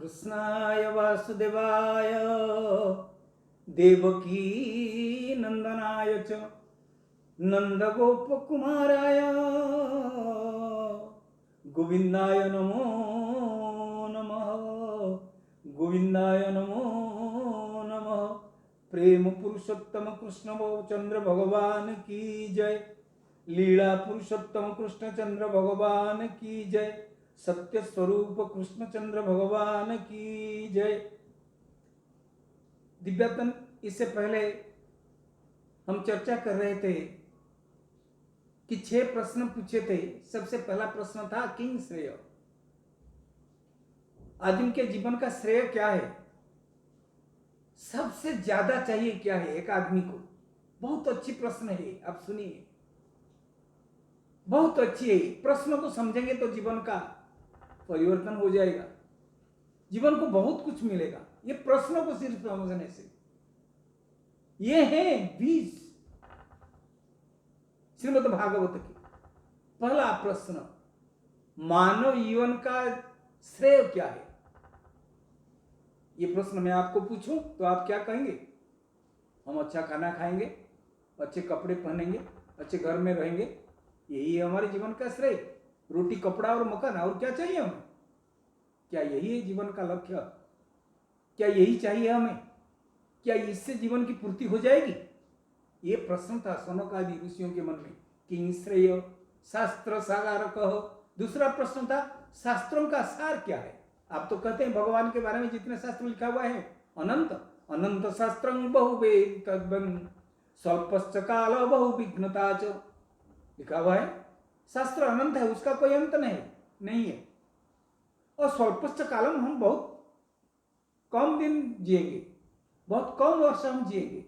कृष्णाय वासुदेवाय देवकी नंदनाय च नंदगोपकुमाराय गोविंदाय नमो नमः। गोविंदाय नमो नमः। प्रेम पुरुषोत्तम कृष्ण चंद्र भगवान की जय। लीला पुरुषोत्तम कृष्ण चंद्र भगवान की जय। सत्य स्वरूप कृष्णचंद्र भगवान की जय। दिव्यातन, इससे पहले हम चर्चा कर रहे थे कि 6 प्रश्न पूछे थे। सबसे पहला प्रश्न था किंग श्रेय, आदमी के जीवन का श्रेय क्या है, सबसे ज्यादा चाहिए क्या है एक आदमी को। बहुत अच्छी प्रश्न है, आप सुनिए, बहुत अच्छी है। प्रश्न को समझेंगे तो जीवन का परिवर्तन हो जाएगा, जीवन को बहुत कुछ मिलेगा ये प्रश्नों को सिर्फ समझने से। ये है बीज श्रीमद् भागवत की। पहला प्रश्न, मानव जीवन का श्रेय क्या है। ये प्रश्न मैं आपको पूछूं तो आप क्या कहेंगे। हम अच्छा खाना खाएंगे, अच्छे कपड़े पहनेंगे, अच्छे घर में रहेंगे, यही है हमारे जीवन का श्रेय। रोटी कपड़ा और मकान, और क्या चाहिए हमें। क्या यही है जीवन का लक्ष्य। क्या यही चाहिए हमें। क्या इससे जीवन की पूर्ति हो जाएगी। ये प्रश्न था सनकादि ऋषियों के मन में। किंग श्रेय शास्त्र सागार कहो। दूसरा प्रश्न था शास्त्रों का सार क्या है। आप तो कहते हैं भगवान के बारे में जितने शास्त्र लिखा हुआ है अनंत अनंत शास्त्रं बहुवेद तद्वन् स्वल्पश्च काल बहुविघ्नता च। लिखा हुआ है शास्त्र अनंत है, उसका कोई अंत नहीं है। और स्वल्पश्च कालम, हम बहुत कम दिन जिएंगे, बहुत कम वर्ष हम जिएंगे।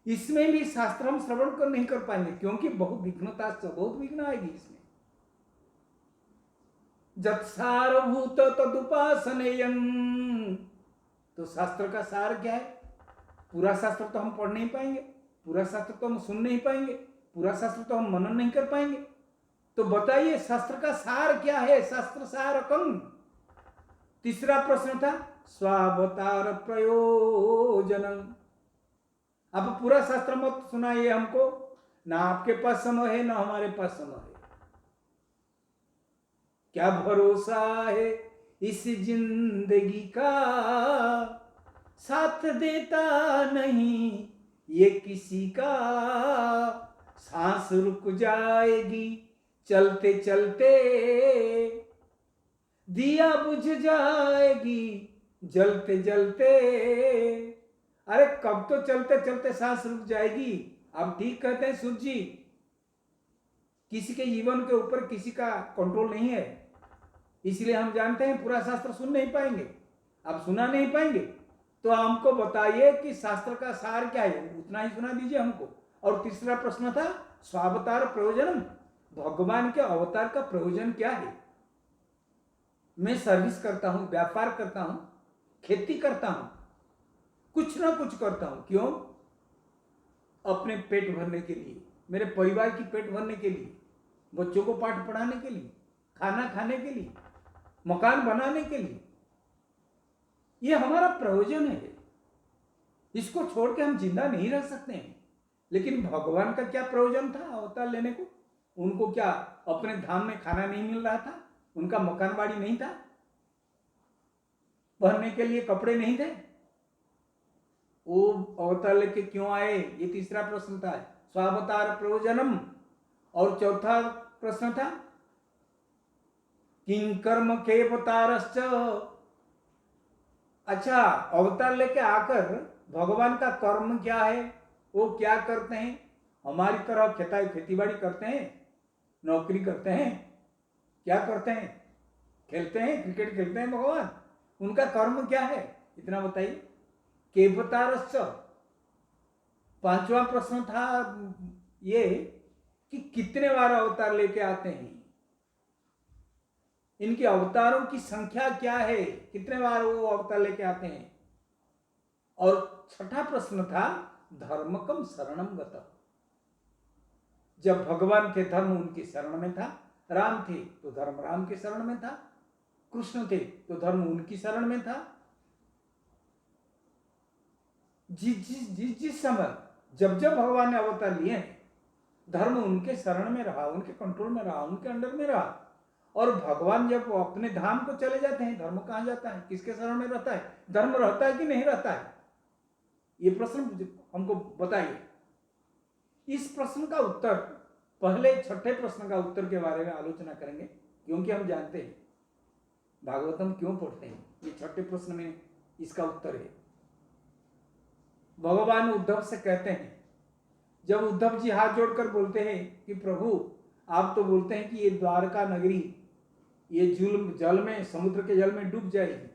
इसमें भी शास्त्र हम श्रवण कर नहीं कर पाएंगे क्योंकि बहुत विघ्नता, बहुत विघ्न आएगी इसमें। जत्सारभूत तदुपासनेयं, तो शास्त्र का सार क्या है। पूरा शास्त्र तो हम पढ़ नहीं पाएंगे, पूरा शास्त्र तो हम सुन नहीं पाएंगे, पूरा शास्त्र तो हम मनन नहीं कर पाएंगे। तो बताइए शास्त्र का सार क्या है। शास्त्र सारकम। तीसरा प्रश्न था स्वावतार प्रयोजनम। आप पूरा शास्त्र मत सुनाइए हमको, ना आपके पास समय है ना हमारे पास समय है। क्या भरोसा है इस जिंदगी का, साथ देता नहीं ये किसी का। सांस रुक जाएगी चलते चलते, दिया बुझ जाएगी जलते जलते। अरे कब तो चलते चलते सांस रुक जाएगी। आप ठीक कहते हैं सूर्य जी, किसी के जीवन के ऊपर किसी का कंट्रोल नहीं है। इसलिए हम जानते हैं पूरा शास्त्र सुन नहीं पाएंगे। आप सुना नहीं पाएंगे तो हमको बताइए कि शास्त्र का सार क्या है, उतना ही सुना दीजिए हमको। और तीसरा प्रश्न था स्वावतार प्रयोजनम, भगवान के अवतार का प्रयोजन क्या है। मैं सर्विस करता हूं, व्यापार करता हूं, खेती करता हूं, कुछ ना कुछ करता हूं। क्यों। अपने पेट भरने के लिए, मेरे परिवार की पेट भरने के लिए, बच्चों को पाठ पढ़ाने के लिए, खाना खाने के लिए, मकान बनाने के लिए। यह हमारा प्रयोजन है। इसको छोड़ के हम जिंदा नहीं रह सकते हैं। लेकिन भगवान का क्या प्रयोजन था अवतार लेने को। उनको क्या अपने धाम में खाना नहीं मिल रहा था, उनका मकान बाड़ी नहीं था, पहनने के लिए कपड़े नहीं थे। वो अवतार लेके क्यों आए, ये तीसरा प्रश्न था स्वावतार प्रयोजनम। और चौथा प्रश्न था किंग कर्म के अवतारश्च। अच्छा, अवतार लेके आकर भगवान का कर्म क्या है, वो क्या करते हैं। हमारी तरह खेतीबाड़ी करते हैं, नौकरी करते हैं, क्या करते हैं, खेलते हैं, क्रिकेट खेलते हैं भगवान। उनका कर्म क्या है, इतना बताइए। केवतारश्च। पांचवा प्रश्न था ये कि कितने बार अवतार लेके आते हैं, इनके अवतारों की संख्या क्या है, कितने बार वो अवतार लेके आते हैं। और छठा प्रश्न था धर्मकम शरणम गतः। जब भगवान थे धर्म उनकी शरण में था, राम थे तो धर्म राम के शरण में था। कृष्ण थे तो धर्म उनकी शरण में था। जिस समय जब जब भगवान ने अवतार लिए हैं, धर्म उनके शरण में रहा, उनके कंट्रोल में रहा, उनके अंडर में रहा। और भगवान जब अपने धाम को चले जाते हैं, धर्म कहां जाता है, किसके शरण में रहता है? धर्म रहता है कि नहीं रहता है? ये प्रश्न हमको बताइए। इस प्रश्न का उत्तर, पहले छठे प्रश्न का उत्तर के बारे में आलोचना करेंगे, क्योंकि हम जानते हैं भागवतम क्यों पढ़ते हैं। ये छठे प्रश्न में इसका उत्तर है। भगवान उद्धव से कहते हैं, जब उद्धव जी हाथ जोड़कर बोलते हैं कि प्रभु आप तो बोलते हैं कि ये द्वारका नगरी ये जल में, समुद्र के जल में डूब जाएगी,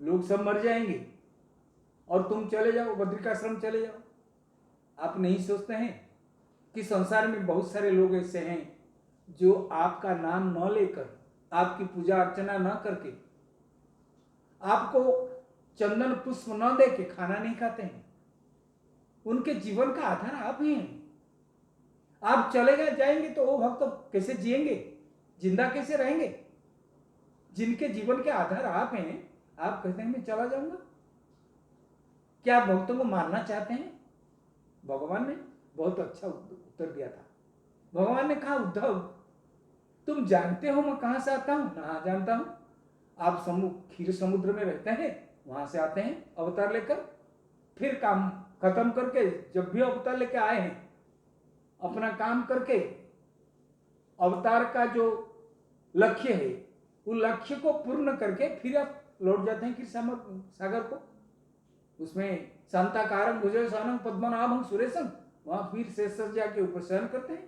लोग सब मर जाएंगे और तुम चले जाओ, बद्रिकाश्रम चले जाओ। आप नहीं सोचते हैं कि संसार में बहुत सारे लोग ऐसे हैं जो आपका नाम न लेकर, आपकी पूजा अर्चना न करके, आपको चंदन पुष्प न दे के खाना नहीं खाते हैं। उनके जीवन का आधार आप ही हैं। आप चले गए जाएंगे तो वो भक्त तो कैसे जिएंगे, जिंदा कैसे रहेंगे? जिनके जीवन के आधार आप हैं, आप कहते हैं मैं चला जाऊंगा। क्या आप भक्तों को मारना चाहते हैं? भगवान ने बहुत अच्छा उत्तर दिया था। भगवान ने कहा, उद्धव तुम जानते हो मैं कहां से आता हूं? ना जानता हूं। आप क्षीर समुद्र में रहते हैं, वहां से आते हैं अवतार लेकर, फिर काम खत्म करके जब भी अवतार लेकर आए हैं, अपना काम करके अवतार का जो लक्ष्य है उस लक्ष्य को पूर्ण करके फिर आप लौट जाते हैं क्षीर सागर को। उसमें शांताकारं भुजगशयनं पद्मनाभं सुरेशं, वहां फिर शेष सज्जा के ऊपर शयन करते हैं।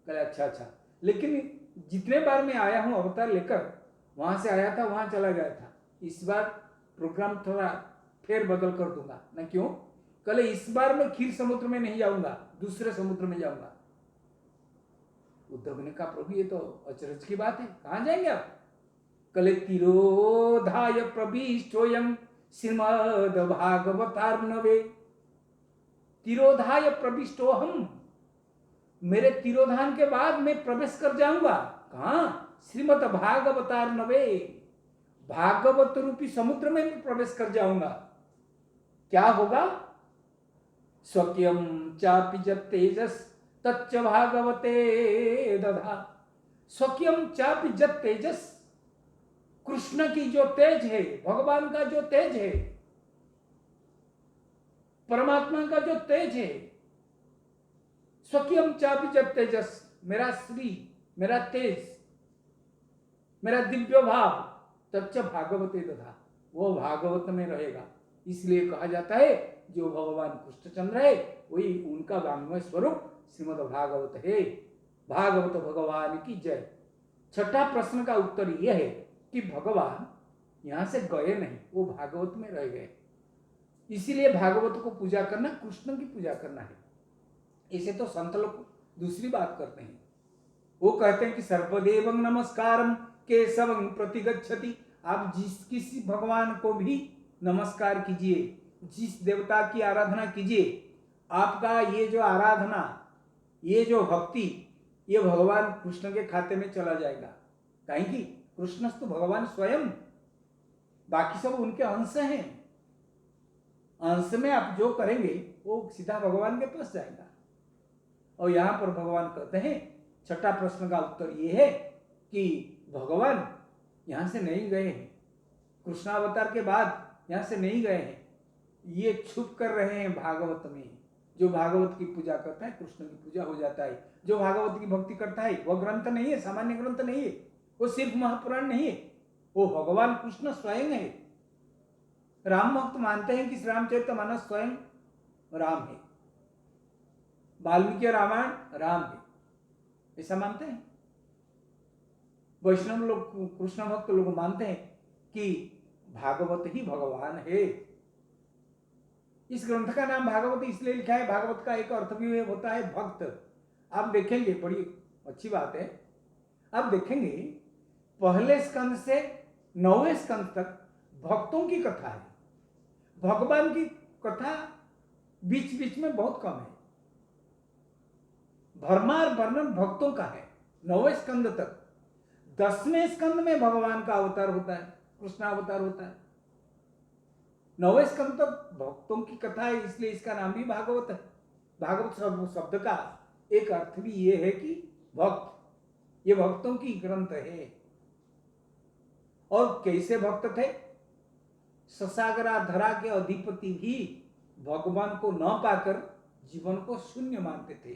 कहे अच्छा, लेकिन जितने बार मैं आया हूं अवतार लेकर, वहां से आया था वहां चला गया था, इस बार प्रोग्राम थोड़ा फेर बदल कर दूंगा ना। क्यों? कल इस बार मैं क्षीर समुद्र में नहीं जाऊंगा, दूसरे समुद्र में जाऊंगा। उद्धव ने कहा, प्रभु ये तो अचरज की बात है, कहां जाएंगे आप? कले तिरोधाय प्रविष्टोयं श्रीमद् भागवतार्णवे। तिरोधाय प्रविष्टोहम, मेरे तिरोधान के बाद मैं प्रवेश कर जाऊंगा। कहां? श्रीमद् भागवतार्णवे, भागवत रूपी समुद्र में मैं प्रवेश कर जाऊंगा। क्या होगा? स्वकीयम चापि जब तेजस तच्च भागवते दधा। स्वकीयम चापि जब तेजस, कृष्ण की जो तेज है, भगवान का जो तेज है, परमात्मा का जो तेज है, स्वकीयम चापि जब तेजस, मेरा श्री, मेरा तेज, मेरा दिव्य भाव, तच्च भागवते दधा, वो भागवत में रहेगा। इसलिए कहा जाता है जो भगवान कृष्णचंद्र है वही उनका वाङ्मय स्वरूप श्रीमद् भागवत है। भागवत भगवान की जय। छठा प्रश्न का उत्तर यह है कि भगवान यहां से गए नहीं, वो भागवत में रह गए। इसीलिए भागवत को पूजा करना कृष्ण की पूजा करना है। इसे तो संत लोग दूसरी बात करते हैं, वो कहते हैं कि सर्वदेवं नमस्कारम केशवं प्रतिगच्छति। आप जिस किसी भगवान को भी नमस्कार कीजिए, जिस देवता की आराधना कीजिए, आपका ये जो आराधना, ये जो भक्ति, ये भगवान कृष्ण के खाते में चला जाएगा। कहेंगी कृष्ण तो भगवान स्वयं, बाकी सब उनके अंश हैं। अंश में आप जो करेंगे वो सीधा भगवान के पास जाएगा। और यहां पर भगवान कहते हैं, छठा प्रश्न का उत्तर ये है कि भगवान यहां से नहीं गए हैं, कृष्णावतार के बाद यहां से नहीं गए हैं, ये छुप कर रहे हैं भागवत में। जो भागवत की पूजा करता है कृष्ण की पूजा हो जाता है। जो भागवत की भक्ति करता है वह ग्रंथ नहीं है, सामान्य ग्रंथ नहीं है, वो सिर्फ महापुराण नहीं है, वो भगवान कृष्ण स्वयं है। राम भक्त मानते हैं कि श्री रामचरितमानस स्वयं राम है, वाल्मीकि रामायण राम है, ऐसा मानते हैं। वैष्णव लोग, कृष्ण भक्त लोग मानते हैं कि भागवत ही भगवान है। इस ग्रंथ का नाम भागवत इसलिए लिखा है, भागवत का एक अर्थ भी होता है भक्त। आप देखेंगे, बड़ी अच्छी बात है, आप देखेंगे पहले स्कंद से 9वें स्कंद तक भक्तों की कथा है, भगवान की कथा बीच बीच में बहुत कम है। भरमार वर्णन भक्तों का है 9वें स्कंद तक। 10वें स्कंद में भगवान का अवतार होता है, कृष्ण अवतार होता है। 9वें स्कंद तो भक्तों की कथा है, इसलिए इसका नाम भी भागवत है। भागवत शब्द का एक अर्थ भी ये है कि भक्त, ये भक्तों की ग्रंथ है। और कैसे भक्त थे? ससागरा धरा के अधिपति भी भगवान को न पाकर जीवन को शून्य मानते थे,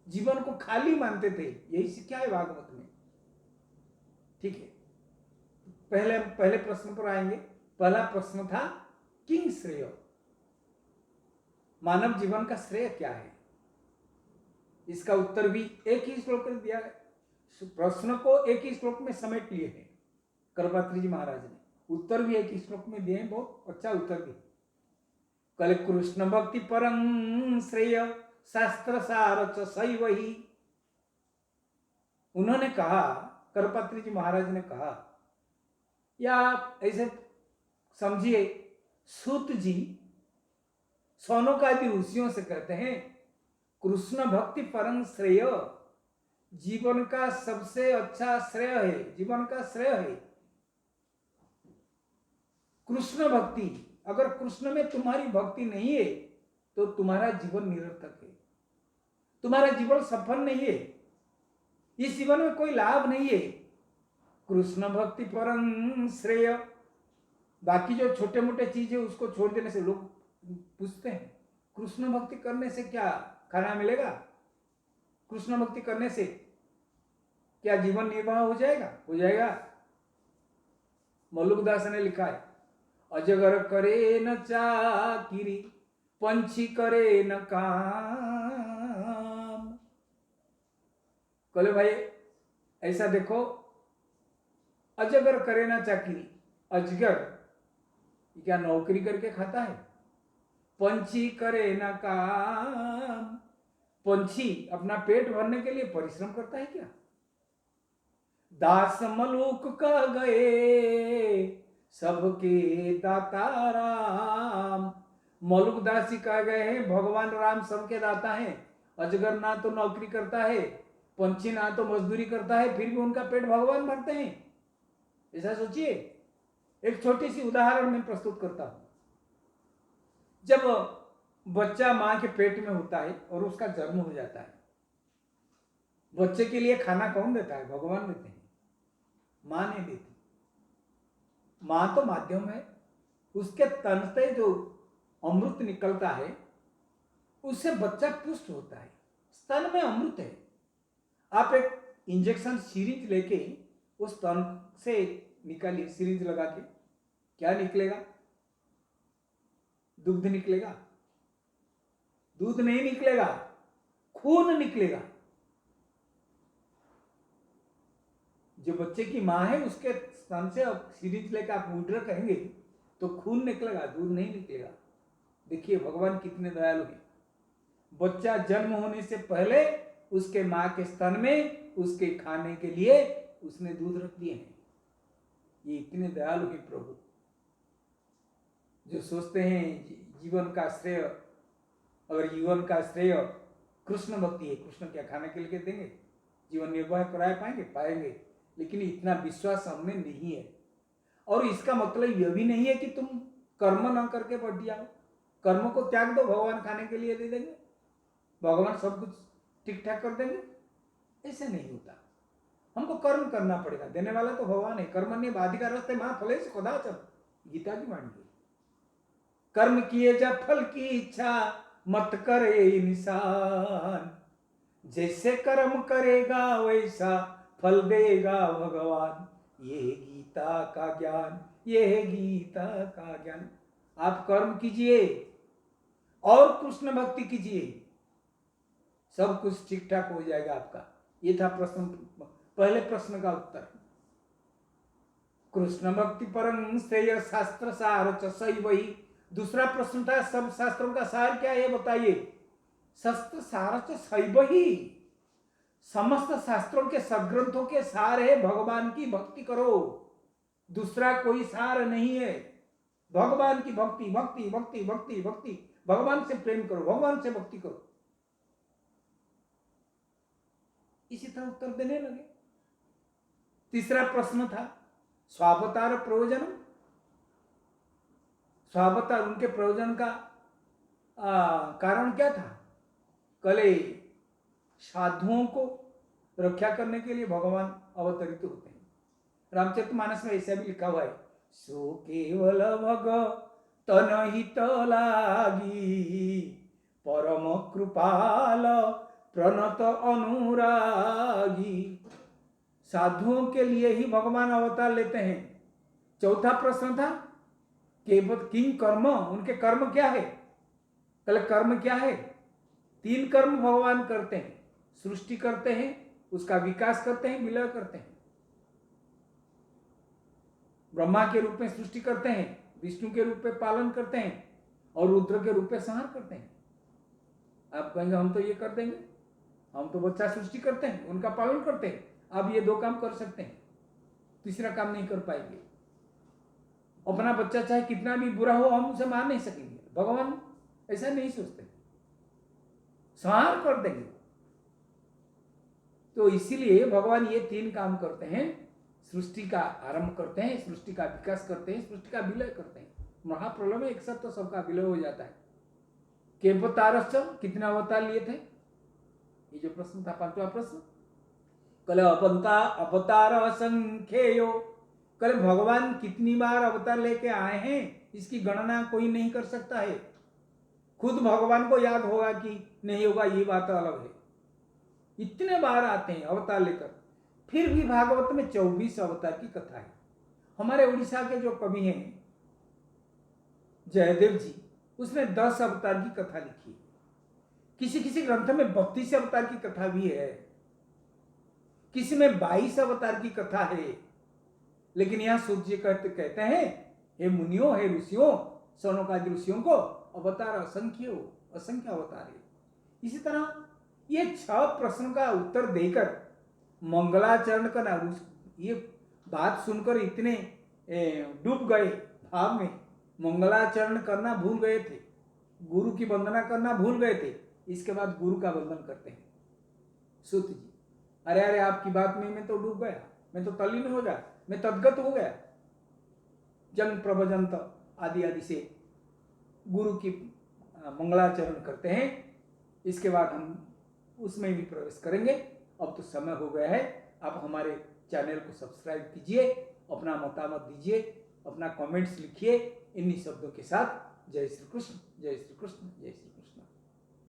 जीवन को खाली मानते थे। यही शिक्षा है भागवत में। ठीक है, पहले प्रश्न पर आएंगे। पहला प्रश्न था किंग श्रेय, मानव जीवन का श्रेय क्या है? इसका उत्तर भी एक ही श्लोक में दिया है। प्रश्न को एक ही श्लोक में समेट लिए हैं करपात्री जी महाराज ने, उत्तर भी एक ही श्लोक में दिए हैं। बहुत अच्छा उत्तर दिए। कल कृष्ण भक्ति परम श्रेय शास्त्र सार च सैव ही। उन्होंने कहा, करपात्री जी महाराज ने कहा, या ऐसे समझिए, सूत जी सौनकादि ऋषियों से कहते हैं कृष्ण भक्ति परम श्रेय जीवन का सबसे अच्छा श्रेय है, जीवन का श्रेय है कृष्ण भक्ति। अगर कृष्ण में तुम्हारी भक्ति नहीं है तो तुम्हारा जीवन निरर्थक है, तुम्हारा जीवन सफल नहीं है, इस जीवन में कोई लाभ नहीं है। कृष्ण भक्ति परम श्रेय। बाकी जो छोटे मोटे चीजें उसको छोड़ देने से, लोग पूछते हैं कृष्ण भक्ति करने से क्या खाना मिलेगा, कृष्ण भक्ति करने से क्या जीवन निर्वाह हो जाएगा? हो जाएगा। मल्लुकदास ने लिखा है, अजगर करे न चाकिरी पंछी करे न काम। कहले भाई ऐसा देखो, अजगर करे ना चाकरी, अजगर क्या नौकरी करके खाता है? पंछी करे ना काम, पंछी अपना पेट भरने के लिए परिश्रम करता है क्या? दास मलूक कह गए सबके दाता राम। मलुक दास जी कह गए हैं भगवान राम सबके दाता हैं। अजगर ना तो नौकरी करता है, पंछी ना तो मजदूरी करता है, फिर भी उनका पेट भगवान भरते हैं। ऐसा सोचिए। एक छोटी सी उदाहरण मैं प्रस्तुत करता हूं। जब बच्चा मां के पेट में होता है और उसका जन्म हो जाता है, बच्चे के लिए खाना कौन देता है? भगवान देते हैं, मां नहीं देती। मां तो माध्यम है, उसके तन से जो अमृत निकलता है उससे बच्चा पुष्ट होता है। स्तन में अमृत है। आप एक इंजेक्शन सिरिंज लेके उस स्तन से निकालिए, सिरिंज लगा के, क्या निकलेगा? दूध निकलेगा? दूध नहीं निकलेगा, खून निकलेगा। जो बच्चे की मां है उसके स्तन से सिरिंज लेकर आप विड्रॉ करेंगे तो खून निकलेगा, दूध नहीं निकलेगा। देखिए भगवान कितने दयालु हैं। बच्चा जन्म होने से पहले उसके मां के स्तन में उसके खाने के लिए उसने दूध रख दिए हैं। ये इतने दयालु हैं प्रभु, जो सोचते हैं जीवन का श्रेय, अगर जीवन का श्रेय कृष्ण भक्ति है, कृष्ण क्या खाने के लिए देंगे? जीवन निर्वाह करा पाएंगे, लेकिन इतना विश्वास हमें नहीं है। और इसका मतलब यह भी नहीं है कि तुम कर्म ना करके बढ़ जाओ, कर्म को त्याग दो, भगवान खाने के लिए दे देंगे, भगवान सब कुछ ठीक ठाक कर देंगे। ऐसे नहीं होता, हमको कर्म करना पड़ेगा। देने वाला तो भगवान है। कर्मण्य बाधिकारस्ते मां फलेषु कदाचन, गीता की वाणी है। कर्म किए जा फल की इच्छा मत करे इंसान, जैसे कर्म करेगा वैसा फल देगा भगवान। ये है गीता का ज्ञान, ये है गीता का ज्ञान। आप कर्म कीजिए और कृष्ण भक्ति कीजिए, सब कुछ ठीक ठाक हो जाएगा आपका। ये था प्रश्न, पहले प्रश्न का उत्तर। कृष्ण भक्ति परम श्रेय शास्त्र सार च सैव ही। दूसरा प्रश्न था सब शास्त्रों का सार क्या है बताइए? शास्त्र सार च सैव ही, समस्त शास्त्रों के सदग्रंथों के सार है भगवान की भक्ति करो, दूसरा कोई सार नहीं है। भगवान की भक्ति, भक्ति भक्ति भक्ति भक्ति, भगवान से प्रेम करो, भगवान से भक्ति करो। इसी तरह उत्तर देने लगे। तीसरा प्रश्न था स्वावतार प्रयोजन, स्वावतार उनके प्रयोजन का कारण क्या था? कले साधुओं को रक्षा करने के लिए भगवान अवतरित होते हैं। रामचरितमानस में ऐसा भी लिखा हुआ है, सो केवल भग तन हित लागी, परम कृपाल प्रणत अनुरागी। साधुओं के लिए ही भगवान अवतार लेते हैं। चौथा प्रश्न था किंग कर्म, उनके कर्म क्या है? कल कर्म क्या है? 3 कर्म भगवान करते हैं, सृष्टि करते हैं, उसका विकास करते हैं, विलय करते हैं। ब्रह्मा के रूप में सृष्टि करते हैं, विष्णु के रूप में पालन करते हैं और रुद्र के रूप में संहार करते हैं। आप कहेंगे हम तो ये कर देंगे, हम तो बच्चा सृष्टि करते हैं, उनका पालन करते हैं, आप ये 2 काम कर सकते हैं, तीसरा काम नहीं कर पाएंगे। अपना बच्चा चाहे कितना भी बुरा हो हम उसे मार नहीं सकेंगे, भगवान ऐसा नहीं सोचते, संहार कर देंगे। तो इसीलिए भगवान ये 3 काम करते हैं, सृष्टि का आरंभ करते हैं, सृष्टि का विकास करते हैं, सृष्टि का विलय करते हैं। महाप्रलय में एक साथ तो सबका विलय हो जाता है। के अवतारश्च, कितने अवतार लिए थे? ये जो प्रश्न था 5वां प्रश्न, कल अवतार असंख्येयो, कल भगवान कितनी बार अवतार लेके आए हैं इसकी गणना कोई नहीं कर सकता है। खुद भगवान को याद होगा कि नहीं होगा ये बात अलग है। इतने बार आते हैं अवतार लेकर। फिर भी भागवत में 24 अवतार की कथा है। हमारे उड़ीसा के जो कवि हैं जयदेव जी, उसने 10 अवतार की कथा लिखी है। किसी किसी ग्रंथ में 32 अवतार की कथा भी है, किसी में 22 अवतार की कथा है। लेकिन यहां सूर्य कहते हैं हे मुनियों, हे ऋषियों, सनकादि ऋषियों को अवतार असंख्य अवतार है। इसी तरह ये 6 प्रश्नों का उत्तर देकर मंगलाचरण करना, ये बात सुनकर इतने डूब गए भाव में, मंगलाचरण करना भूल गए थे, गुरु की वंदना करना भूल गए थे। इसके बाद गुरु का वंदन करते हैं। सूत जी, अरे अरे आपकी बात में मैं तो डूब गया, मैं तो तल्लीन हो गया, मैं तद्गत हो गया। जन प्रभजंत आदि आदि से गुरु की मंगलाचरण करते हैं। इसके बाद हम उसमें भी प्रवेश करेंगे। अब तो समय हो गया है। आप हमारे चैनल को सब्सक्राइब कीजिए, अपना मतामत दीजिए, अपना कमेंट्स लिखिए इन्हीं शब्दों के साथ। जय श्री कृष्ण, जय श्री कृष्ण, जय श्री कृष्ण।